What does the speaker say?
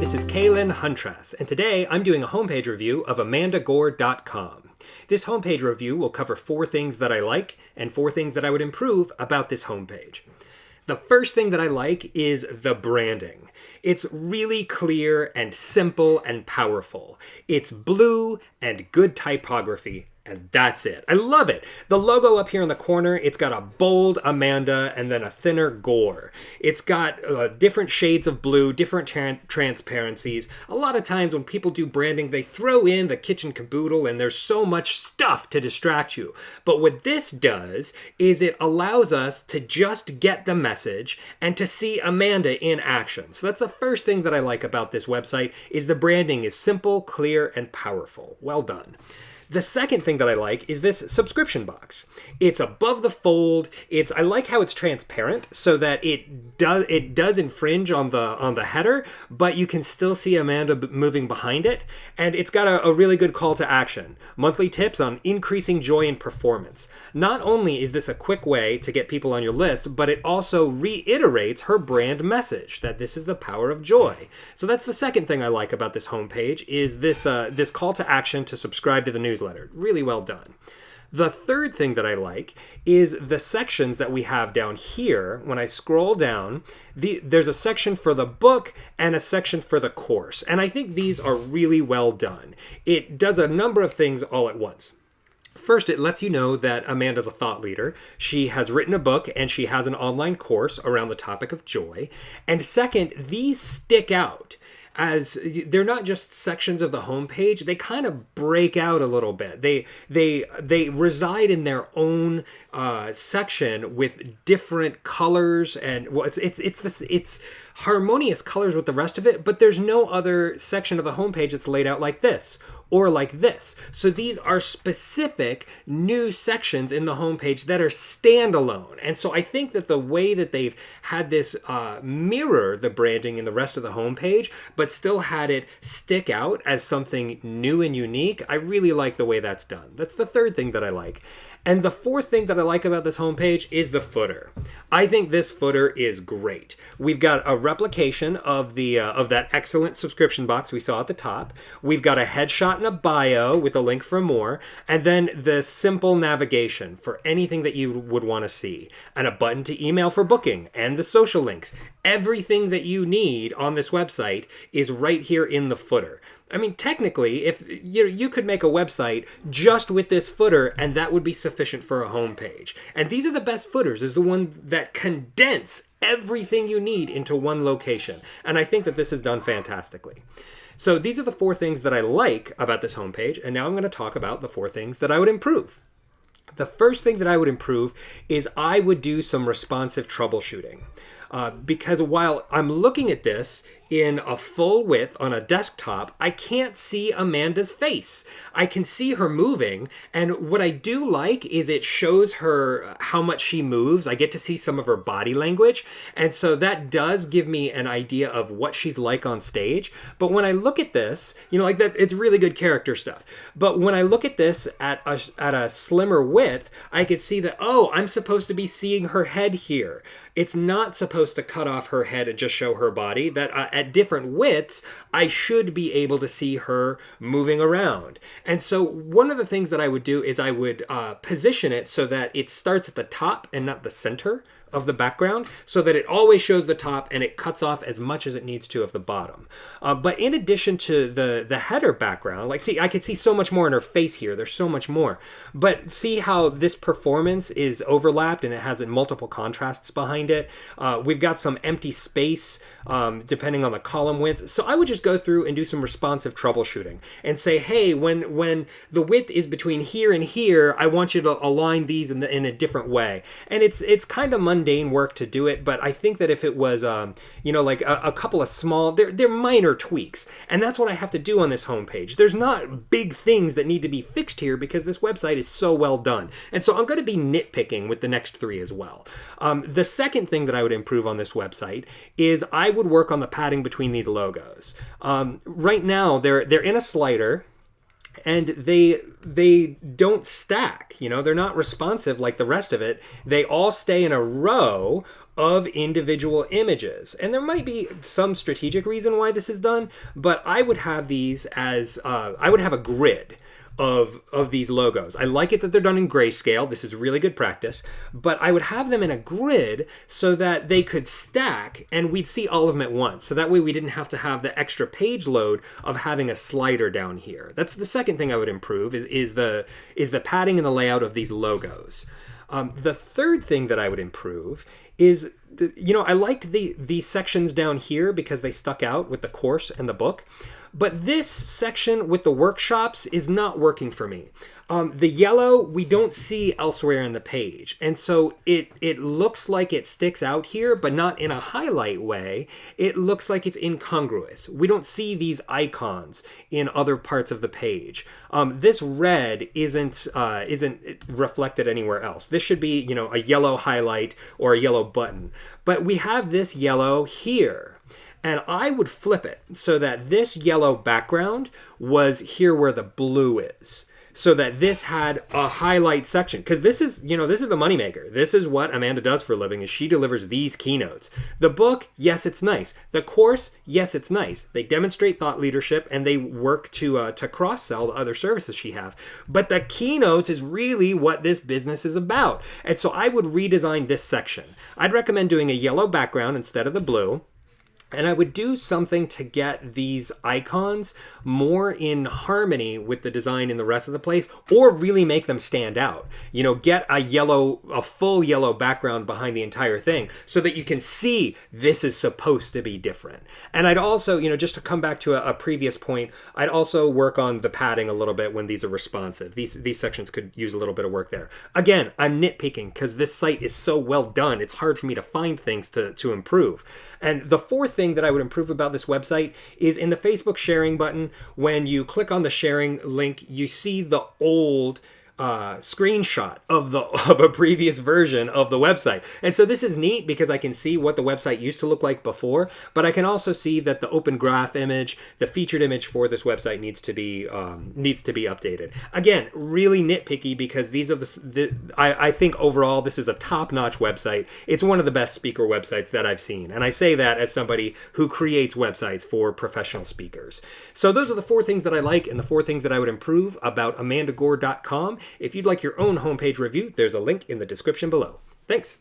this is Caelan Huntress, and today I'm doing a homepage review of amandagore.com. This homepage review will cover 4 things that I like and 4 things that I would improve about this homepage. The first thing that I like is the branding. It's really clear and simple and powerful. It's blue and good typography. And that's it. I love it. The logo up here in the corner, it's got a bold Amanda and then a thinner Gore. It's got different shades of blue, different transparencies. A lot of times when people do branding, they throw in the kitchen caboodle and there's so much stuff to distract you. But what this does is it allows us to just get the message and to see Amanda in action. So that's the first thing that I like about this website is the branding is simple, clear, and powerful. Well done. The second thing that I like is this subscription box. It's above the fold. I like how it's transparent so that it does infringe on the header, but you can still see Amanda moving behind it. And it's got a really good call to action. Monthly tips on increasing joy in performance. Not only is this a quick way to get people on your list, but it also reiterates her brand message that this is the power of joy. So that's the second thing I like about this homepage is this call to action to subscribe to the newsletter. Really well done. The third thing that I like is the sections that we have down here. When I scroll down, there's a section for the book and a section for the course. And I think these are really well done. It does a number of things all at once. First, it lets you know that Amanda's a thought leader. She has written a book and she has an online course around the topic of joy. And second, these stick out as they're not just sections of the homepage. They kind of break out a little bit. They reside in their own section with different colors, and well, it's harmonious colors with the rest of it. But there's no other section of the homepage that's laid out like this or like this. So these are specific new sections in the homepage that are standalone. And so I think that the way that they've had this mirror the branding in the rest of the homepage, but still had it stick out as something new and unique, I really like the way that's done. That's the third thing that I like. And the fourth thing that I like about this homepage is the footer. I think this footer is great. We've got a replication of that excellent subscription box we saw at the top. We've got a headshot and a bio with a link for more, and then the simple navigation for anything that you would want to see, and a button to email for booking, and the social links. Everything that you need on this website is right here in the footer. I mean, technically, if you could make a website just with this footer, and that would be sufficient for a homepage. And these are the best footers, is the one that condense everything you need into one location. And I think that this is done fantastically. So these are the 4 things that I like about this homepage, and now I'm going to talk about the 4 things that I would improve. The first thing that I would improve is I would do some responsive troubleshooting. Because while I'm looking at this in a full width on a desktop, I can't see Amanda's face. I can see her moving, and what I do like is it shows her how much she moves. I get to see some of her body language, and so that does give me an idea of what she's like on stage. But when I look at this, like that, it's really good character stuff. But when I look at this at a slimmer width, I could see that, oh, I'm supposed to be seeing her head here. It's not supposed to cut off her head and just show her body. That at different widths, I should be able to see her moving around. And so one of the things that I would do is I would position it so that it starts at the top and not the center of the background, so that it always shows the top and it cuts off as much as it needs to of the bottom. But in addition to the header background, see, I could see so much more in her face here. There's so much more. But see how this performance is overlapped and it has multiple contrasts behind it. We've got some empty space depending on the column width. So I would just go through and do some responsive troubleshooting and say, hey, when the width is between here and here, I want you to align these in a different way. And it's kind of mundane work to do it, but I think that if it was, like a couple of small, they're minor tweaks, and that's what I have to do on this homepage. There's not big things that need to be fixed here because this website is so well done, and so I'm going to be nitpicking with the next 3 as well. The second thing that I would improve on this website is I would work on the padding between these logos. Right now, they're in a slider, and they don't stack. They're not responsive like the rest of it. They all stay in a row of individual images. And there might be some strategic reason why this is done, but I would have these as, I would have a grid of these logos. I like it that they're done in grayscale. This is really good practice, but I would have them in a grid so that they could stack and we'd see all of them at once. So that way we didn't have to have the extra page load of having a slider down here. That's the second thing I would improve is the padding and the layout of these logos. The third thing that I would improve is, I liked these sections down here because they stuck out with the course and the book. But this section with the workshops is not working for me. The yellow we don't see elsewhere in the page. And so it looks like it sticks out here, but not in a highlight way. It looks like it's incongruous. We don't see these icons in other parts of the page. This red isn't reflected anywhere else. This should be, a yellow highlight or a yellow button. But we have this yellow here. And I would flip it so that this yellow background was here where the blue is. So that this had a highlight section. Because this is the moneymaker. This is what Amanda does for a living, is she delivers these keynotes. The book, yes, it's nice. The course, yes, it's nice. They demonstrate thought leadership and they work to cross-sell the other services she have. But the keynotes is really what this business is about. And so I would redesign this section. I'd recommend doing a yellow background instead of the blue. And I would do something to get these icons more in harmony with the design in the rest of the place, or really make them stand out. Get a full yellow background behind the entire thing so that you can see this is supposed to be different. And I'd also, just to come back to a previous point, I'd also work on the padding a little bit when these are responsive. These sections could use a little bit of work there. Again, I'm nitpicking because this site is so well done. It's hard for me to find things to improve. And the fourth thing that I would improve about this website is in the Facebook sharing button. When you click on the sharing link, you see the old screenshot of a previous version of the website. And so this is neat because I can see what the website used to look like before, but I can also see that the open graph image, the featured image for this website needs to be updated. Again, really nitpicky because these are I think overall this is a top-notch website. It's one of the best speaker websites that I've seen. And I say that as somebody who creates websites for professional speakers. So those are the 4 things that I like and the 4 things that I would improve about amandagore.com. If you'd like your own homepage review, there's a link in the description below. Thanks.